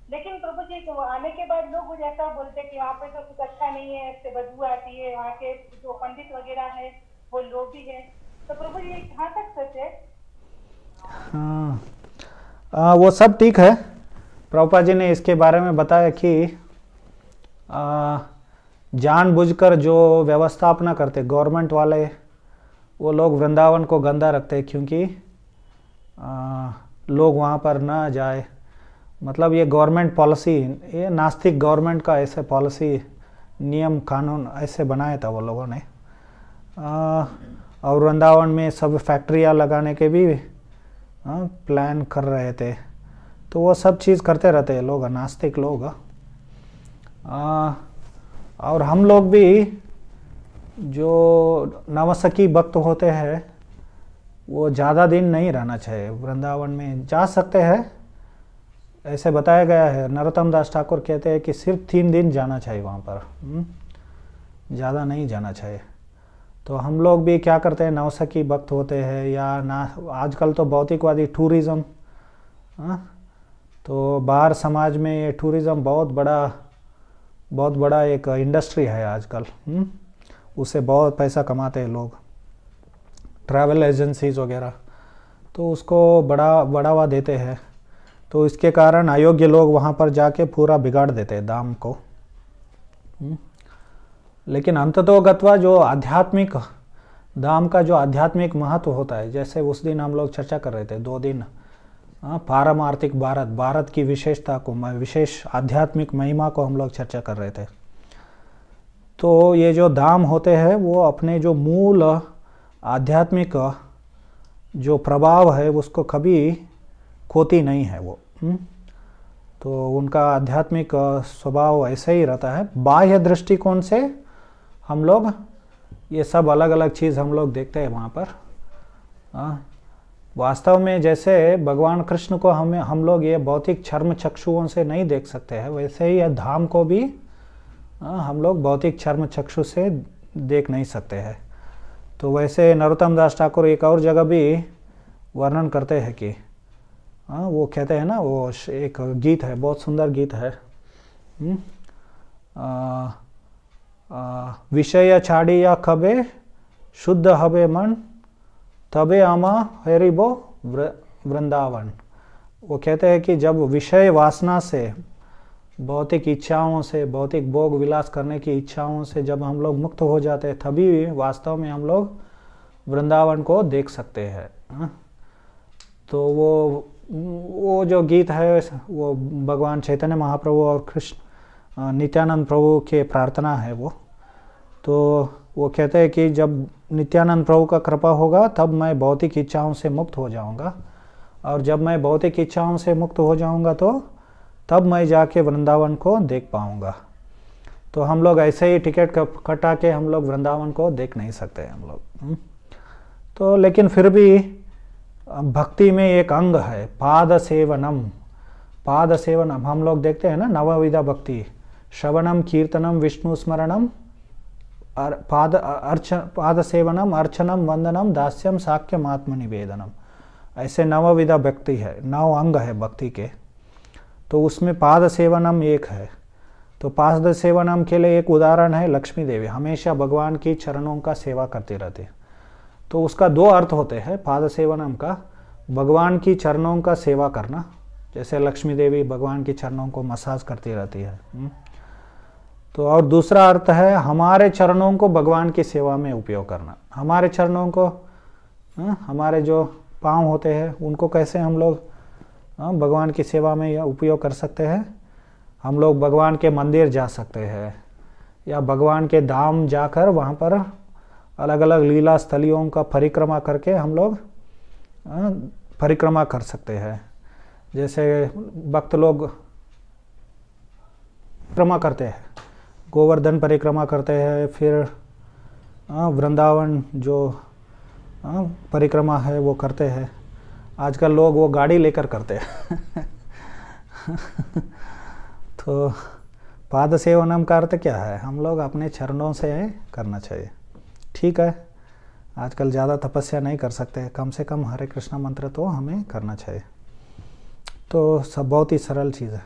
लेकिन प्रभु जी तो आने के बाद लोग कुछ ऐसा बोलते हैं कि वहाँ पे तो कुछ अच्छा नहीं है, इससे बदबू आती है, वहाँ के जो पंडित वगैरह है वो लोग भी है। तो प्रभु जी कहाँ तक सच है? हाँ, वो सब ठीक है। प्रभुपाद जी ने इसके बारे में बताया कि जानबूझकर जो व्यवस्थापना करते गवर्नमेंट वाले, वो लोग वृंदावन को गंदा रखते क्योंकि लोग वहाँ पर ना जाए। मतलब ये गवर्नमेंट पॉलिसी, ये नास्तिक गवर्नमेंट का ऐसे पॉलिसी नियम कानून ऐसे बनाया था वो लोगों ने। और वृंदावन में सब फैक्ट्रियाँ लगाने के भी प्लान कर रहे थे। तो वो सब चीज़ करते रहते हैं लोग, नास्तिक लोग। और हम लोग भी जो नवसखी भक्त होते हैं वो ज़्यादा दिन नहीं रहना चाहिए वृंदावन में। जा सकते हैं, ऐसे बताया गया है। नरोत्तम दास ठाकुर कहते हैं कि सिर्फ 3 दिन जाना चाहिए वहाँ पर, ज़्यादा नहीं जाना चाहिए। तो हम लोग भी क्या करते हैं, नवसखी भक्त होते हैं या ना, आजकल तो भौतिकवादी टूरिज़्म, तो बाहर समाज में ये टूरिज़्म बहुत बड़ा एक इंडस्ट्री है आजकल। उससे बहुत पैसा कमाते हैं लोग, ट्रैवल एजेंसीज वगैरह, तो उसको बढ़ावा देते हैं। तो इसके कारण अयोग्य लोग वहाँ पर जाके पूरा बिगाड़ देते हैं दाम को। लेकिन अंततोगत्वा जो आध्यात्मिक दाम का जो आध्यात्मिक महत्व होता है, जैसे उस दिन हम लोग चर्चा कर रहे थे 2 दिन, पारमार्थिक भारत की विशेषता को, विशेष आध्यात्मिक महिमा को हम लोग चर्चा कर रहे थे। तो ये जो धाम होते हैं वो अपने जो मूल आध्यात्मिक जो प्रभाव है उसको कभी खोती नहीं है वो। तो उनका आध्यात्मिक स्वभाव ऐसे ही रहता है। बाह्य दृष्टिकोण से हम लोग ये सब अलग अलग चीज़ हम लोग देखते हैं वहाँ पर। वास्तव में जैसे भगवान कृष्ण को हम लोग ये भौतिक चर्म चक्षुओं से नहीं देख सकते हैं, वैसे ही यह धाम को भी हम लोग भौतिक चर्म चक्षु से देख नहीं सकते हैं। तो वैसे नरोत्तम दास ठाकुर एक और जगह भी वर्णन करते हैं कि वो कहते हैं ना, वो एक गीत है, बहुत सुंदर गीत है, विषय छाड़िया खबे शुद्ध हबे मन तबे आमा हरिबो वृंदावन। वो कहते हैं कि जब विषय वासना से, भौतिक इच्छाओं से, भौतिक भोग विलास करने की इच्छाओं से जब हम लोग मुक्त हो जाते हैं, तभी वास्तव में हम लोग वृंदावन को देख सकते हैं। तो वो जो गीत है वो भगवान चैतन्य महाप्रभु और कृष्ण नित्यानंद प्रभु के प्रार्थना है वो। तो वो कहते हैं कि जब नित्यानंद प्रभु का कृपा होगा तब मैं भौतिक इच्छाओं से मुक्त हो जाऊंगा, और जब मैं भौतिक इच्छाओं से मुक्त हो जाऊंगा तो तब मैं जाके वृंदावन को देख पाऊंगा। तो हम लोग ऐसे ही टिकट कटा के हम लोग वृंदावन को देख नहीं सकते हम लोग। तो लेकिन फिर भी भक्ति में एक अंग है पाद सेवनम। पाद सेवनम हम लोग देखते हैं ना, नवविधा भक्ति, श्रवणम कीर्तनम विष्णु स्मरणम पाद सेवनम अर्चनम वंदनम दास्यम साक्यम आत्म निवेदनम, ऐसे नवविधा भक्ति है, 9 अंग है भक्ति के। तो उसमें पाद सेवनम एक है। तो पाद सेवनम के लिए एक उदाहरण है लक्ष्मी देवी, हमेशा भगवान की चरणों का सेवा करती रहती है। तो उसका 2 अर्थ होते हैं पाद सेवनम का, भगवान की चरणों का सेवा करना, जैसे लक्ष्मी देवी भगवान की चरणों को मसाज करती रहती है। तो और दूसरा अर्थ है हमारे चरणों को भगवान की सेवा में उपयोग करना। हमारे चरणों को, हमारे जो पाँव होते हैं उनको कैसे हम लोग भगवान की सेवा में या उपयोग कर सकते हैं। हम लोग भगवान के मंदिर जा सकते हैं या भगवान के धाम जाकर वहाँ पर अलग अलग लीला स्थलियों का परिक्रमा करके हम लोग परिक्रमा कर सकते हैं। जैसे भक्त लोग परिक्रमा करते हैं, गोवर्धन परिक्रमा करते हैं, फिर वृंदावन जो परिक्रमा है वो करते हैं। आजकल लोग वो गाड़ी लेकर करते हैं। तो पाद सेवनम का अर्थ क्या है, हम लोग अपने चरणों से करना चाहिए। ठीक है, आजकल ज़्यादा तपस्या नहीं कर सकते, कम से कम हरे कृष्णा मंत्र तो हमें करना चाहिए। तो सब बहुत ही सरल चीज़ है।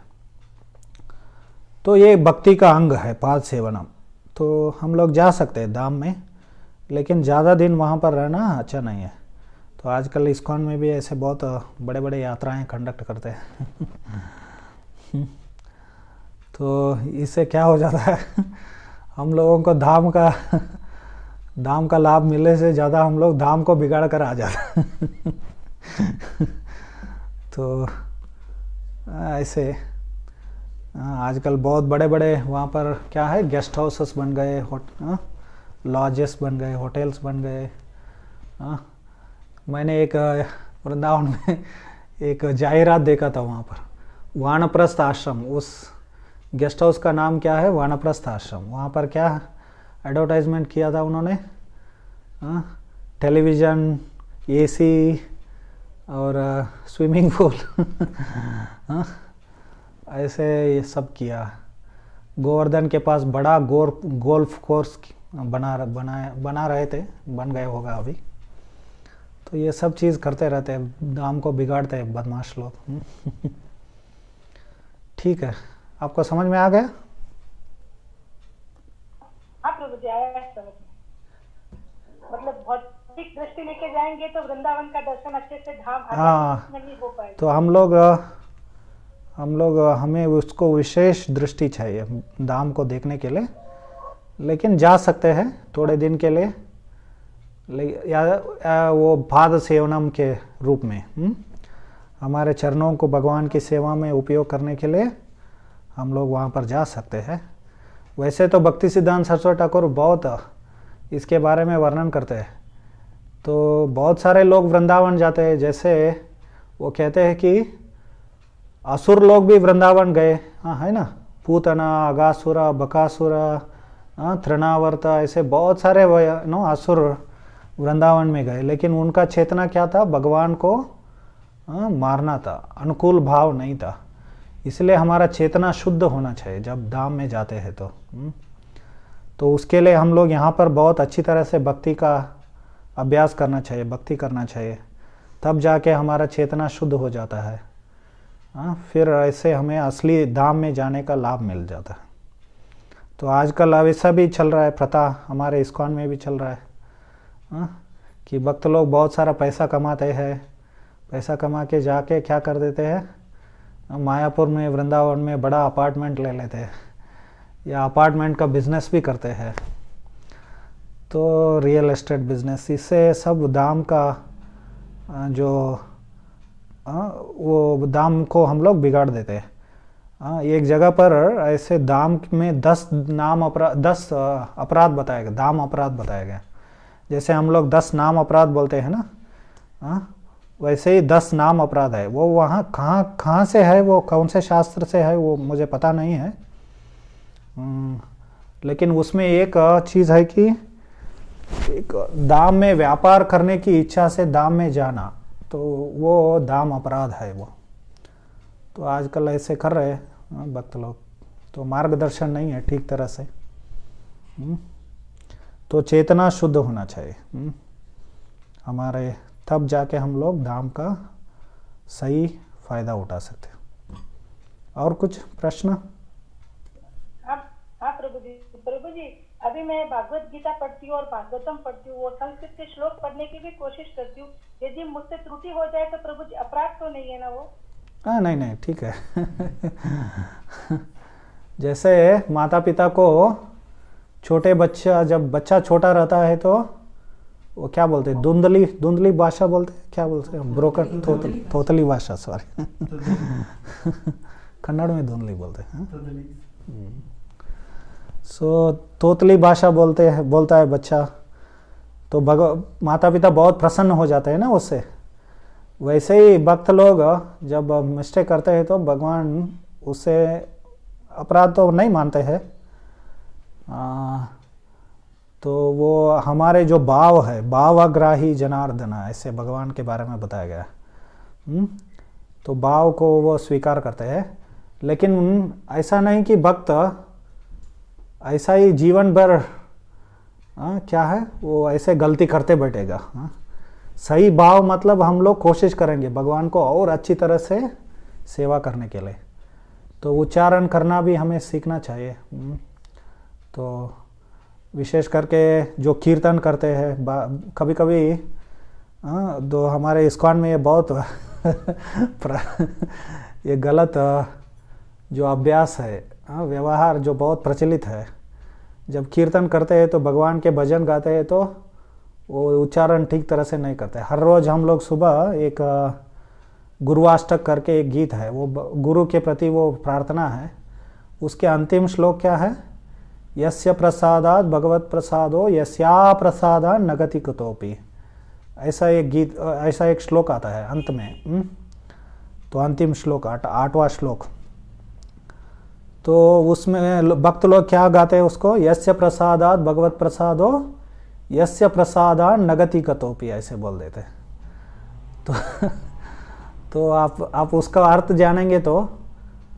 तो ये भक्ति का अंग है पाद सेवनम। तो हम लोग जा सकते हैं धाम में, लेकिन ज़्यादा दिन वहाँ पर रहना अच्छा नहीं है। तो आजकल इस्कॉन में भी ऐसे बहुत बड़े बड़े यात्राएं कंडक्ट करते हैं। तो इससे क्या हो जाता है, हम लोगों को धाम का लाभ मिलने से ज़्यादा हम लोग धाम को बिगाड़ कर आ जाते हैं। तो ऐसे आजकल बहुत बड़े बड़े वहाँ पर क्या है, गेस्ट हाउसेस बन गए, लॉजेस बन गए, होटल्स बन गए। मैंने एक वृंदावन में एक जाहिरात देखा था, वहाँ पर वानप्रस्थ आश्रम, उस गेस्ट हाउस का नाम क्या है, वानप्रस्थ आश्रम। वहाँ पर क्या एडवर्टाइजमेंट किया था उन्होंने, टेलीविज़न, एसी और स्विमिंग पूल। ऐसे ये सब किया। गोवर्धन के पास बड़ा गोल्फ कोर्स बना रहे थे, बन गए होगा अभी। तो ये सब चीज़ करते रहते हैं, दाम को बिगाड़ते हैं बदमाश लोग। ठीक है, आपको समझ में आ गया? हाँ प्रभु जी, आया समझ में। मतलब भौतिक दृष्टि लेके जाएंगे तो वृंदावन का दर्शन अच्छे से धाम नहीं हो पाएगा। तो हम लोग हमें उसको विशेष दृष्टि चाहिए धाम को देखने के लिए, लेकिन जा सकते हैं थोड़े दिन के लिए, या वो पाद सेवनम के रूप में हमारे चरणों को भगवान की सेवा में उपयोग करने के लिए हम लोग वहाँ पर जा सकते हैं। वैसे तो भक्ति सिद्धांत सरस्वती ठाकुर बहुत इसके बारे में वर्णन करते हैं। तो बहुत सारे लोग वृंदावन जाते हैं, जैसे वो कहते हैं कि असुर लोग भी वृंदावन गए, हाँ है ना, पूतना, अगासुरा, बकासुरा, तृणावर्ता, ऐसे बहुत सारे असुर वृंदावन में गए, लेकिन उनका चेतना क्या था, भगवान को मारना था, अनुकूल भाव नहीं था। इसलिए हमारा चेतना शुद्ध होना चाहिए जब धाम में जाते हैं। तो उसके लिए हम लोग यहाँ पर बहुत अच्छी तरह से भक्ति का अभ्यास करना चाहिए, भक्ति करना चाहिए, तब जाके हमारा चेतना शुद्ध हो जाता है। फिर ऐसे हमें असली धाम में जाने का लाभ मिल जाता है। तो आजकल ऐसा भी चल रहा है, प्रथा हमारे इस्कॉन में भी चल रहा है, कि भक्त लोग बहुत सारा पैसा कमाते हैं, पैसा कमा के जाके क्या कर देते हैं, मायापुर में, वृंदावन में बड़ा अपार्टमेंट ले लेते हैं, या अपार्टमेंट का बिजनेस भी करते हैं। तो रियल एस्टेट बिजनेस, इससे सब दाम का जो वो दाम को हम लोग बिगाड़ देते हैं। एक जगह पर ऐसे दाम में 10 अपराध बताया गया, दाम अपराध बताया गया। जैसे हम लोग 10 नाम अपराध बोलते हैं ना, वैसे ही 10 नाम अपराध है। वो वहाँ कहाँ से है, वो कौन से शास्त्र से है, वो मुझे पता नहीं है। लेकिन उसमें एक चीज़ है कि एक दाम में व्यापार करने की इच्छा से दाम में जाना, तो वो दाम अपराध है वो। तो आजकल ऐसे कर रहे हैं भक्त लोग, तो मार्गदर्शन नहीं है ठीक तरह से। तो चेतना शुद्ध होना चाहिए हमारे, तब जाके हम लोग दाम का सही फायदा उठा सकते हैं। और कुछ प्रश्न? हाँ प्रभु जी, अभी मैं भागवत गीता पढ़ती हूँ और भागवतम पढ़ती हूँ, वो संस्कृत के श्लोक पढ़ने की भी कोशिश करती हूँ। यदि मुझसे त्रुटि हो जाए तो प्रभु जी अपराध तो नहीं है ना वो? हाँ नहीं ठीक है। जैसे माता पिता को छोटे बच्चा, जब बच्चा छोटा रहता है तो वो क्या बोलते हैं, धुंधली भाषा बोलते हैं, क्या बोलते हैं, ब्रोकन थोतली भाषा, सॉरी। कन्नड़ में धुंधली बोलते हैं। तोतली भाषा बोलता है बच्चा, तो माता पिता बहुत प्रसन्न हो जाते हैं ना उससे। वैसे ही भक्त लोग जब मिस्टेक करते हैं तो भगवान उससे अपराध तो नहीं मानते हैं। तो वो हमारे जो भाव है, भावाग्राही जनार्दना, ऐसे भगवान के बारे में बताया गया। तो भाव को वो स्वीकार करते हैं, लेकिन ऐसा नहीं कि भक्त ऐसा ही जीवन भर क्या है वो ऐसे गलती करते बैठेगा। सही भाव मतलब हम लोग कोशिश करेंगे भगवान को और अच्छी तरह से सेवा करने के लिए, तो उच्चारण करना भी हमें सीखना चाहिए। तो विशेष करके जो कीर्तन करते हैं, कभी कभी दो हमारे इस्कॉन में ये बहुत ये गलत जो अभ्यास है, व्यवहार जो बहुत प्रचलित है, जब कीर्तन करते हैं तो भगवान के भजन गाते हैं तो वो उच्चारण ठीक तरह से नहीं करते। हर रोज हम लोग सुबह एक गुरुवाष्टक करके एक गीत है, वो गुरु के प्रति वो प्रार्थना है। उसके अंतिम श्लोक क्या है, यस्य प्रसादात भगवत प्रसादो यस्या प्रसादा नगति कुतोपि, ऐसा एक गीत, ऐसा एक श्लोक आता है अंत में। तो अंतिम श्लोक 8वां श्लोक, तो उसमें भक्त लोग क्या गाते हैं उसको, यस्य प्रसादात भगवत प्रसादो यस्य प्रसादा नगति कतोपि, ऐसे बोल देते हैं। तो आप उसका अर्थ जानेंगे तो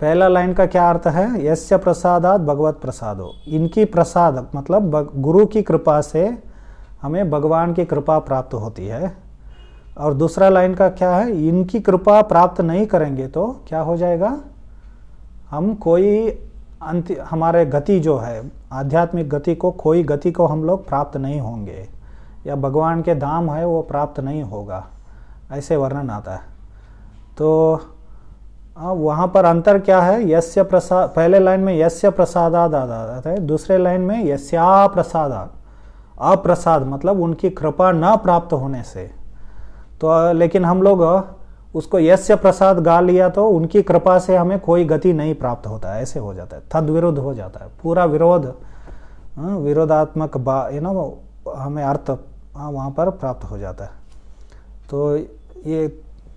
पहला लाइन का क्या अर्थ है, यस्य प्रसादात भगवत प्रसादो, इनकी प्रसाद मतलब गुरु की कृपा से हमें भगवान की कृपा प्राप्त होती है। और दूसरा लाइन का क्या है, इनकी कृपा प्राप्त नहीं करेंगे तो क्या हो जाएगा, हम कोई हमारे गति जो है आध्यात्मिक गति को, कोई गति को हम लोग प्राप्त नहीं होंगे, या भगवान के धाम है वो प्राप्त नहीं होगा, ऐसे वर्णन आता है। तो वहाँ पर अंतर क्या है, यस्य प्रसाद, पहले लाइन में यस्य प्रसादाद आता है, दूसरे लाइन में यस्या प्रसादाद, अप्रसाद मतलब उनकी कृपा न प्राप्त होने से। तो लेकिन हम लोग उसको यस्य प्रसाद गा लिया तो उनकी कृपा से हमें कोई गति नहीं प्राप्त होता है, ऐसे हो जाता है, तद विरुद्ध हो जाता है, पूरा विरोधात्मक हमें अर्थ वहाँ पर प्राप्त हो जाता है। तो ये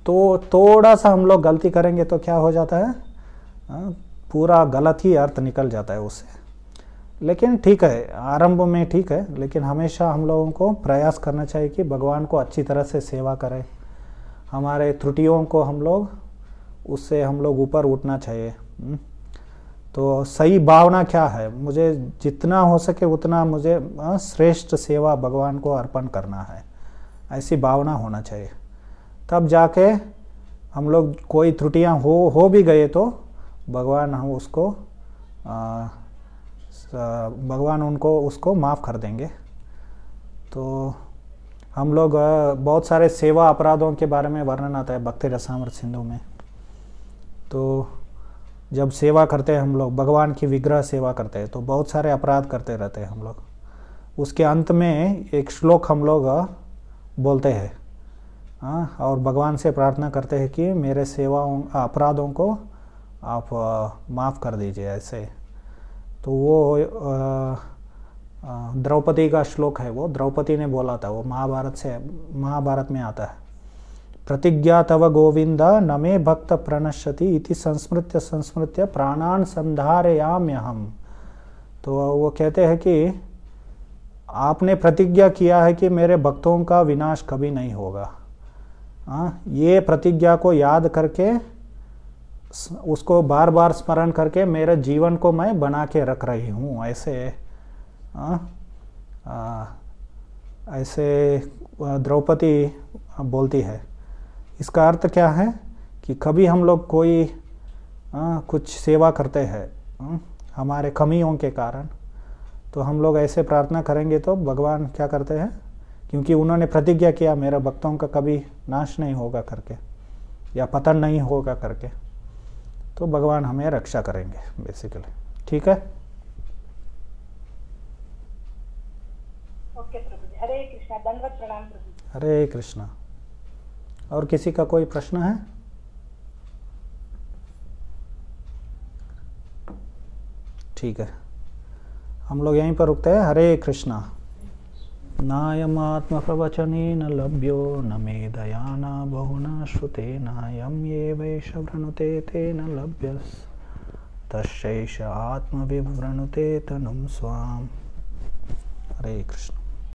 तो थोड़ा सा हम लोग गलती करेंगे तो क्या हो जाता है, पूरा गलत ही अर्थ निकल जाता है उससे। लेकिन ठीक है, आरंभ में ठीक है, लेकिन हमेशा हम लोगों को प्रयास करना चाहिए कि भगवान को अच्छी तरह से सेवा करें। हमारे त्रुटियों को हम लोग उससे हम लोग ऊपर उठना चाहिए। तो सही भावना क्या है, मुझे जितना हो सके उतना मुझे श्रेष्ठ सेवा भगवान को अर्पण करना है, ऐसी भावना होना चाहिए। तब जाके हम लोग कोई त्रुटियां हो भी गए तो भगवान हम उसको भगवान उनको उसको माफ़ कर देंगे। तो हम लोग बहुत सारे सेवा अपराधों के बारे में वर्णन आता है भक्ति रसामृत सिंधु में। तो जब सेवा करते हैं हम लोग, भगवान की विग्रह सेवा करते हैं, तो बहुत सारे अपराध करते रहते हैं हम लोग। उसके अंत में एक श्लोक हम लोग बोलते हैं और भगवान से प्रार्थना करते हैं कि मेरे सेवाओं अपराधों को आप माफ़ कर दीजिए, ऐसे। तो वो द्रौपदी का श्लोक है, वो द्रौपदी ने बोला था, वो महाभारत में आता है। प्रतिज्ञा तव गोविंद न मे भक्त प्रणश्यति इति संस्मृत्य संस्मृत्य प्राणान संधारयाम्यहम्। तो वो कहते हैं कि आपने प्रतिज्ञा किया है कि मेरे भक्तों का विनाश कभी नहीं होगा। ये प्रतिज्ञा को याद करके, उसको बार बार स्मरण करके मेरे जीवन को मैं बना के रख रही हूँ। ऐसे द्रौपदी बोलती है। इसका अर्थ क्या है कि कभी हम लोग कोई कुछ सेवा करते हैं हमारे कमियों के कारण, तो हम लोग ऐसे प्रार्थना करेंगे तो भगवान क्या करते हैं, क्योंकि उन्होंने प्रतिज्ञा किया मेरे भक्तों का कभी नाश नहीं होगा करके, या पतन नहीं होगा करके, तो भगवान हमें रक्षा करेंगे बेसिकली। ठीक है, ओके प्रभु जी, हरे कृष्णा, दंडवत प्रणाम प्रभु जी। हरे कृष्णा। और किसी का कोई प्रश्न है? ठीक है, हम लोग यहीं पर रुकते हैं। हरे कृष्णा। नायमात्म प्रवचने न लभ्यो न मेधया न बहुना श्रुतेन यं ये वैष वृणुते तेन लभ्यस् तस्यैष आत्मविवृणुते तनुं स्वाम्। हरे कृष्ण।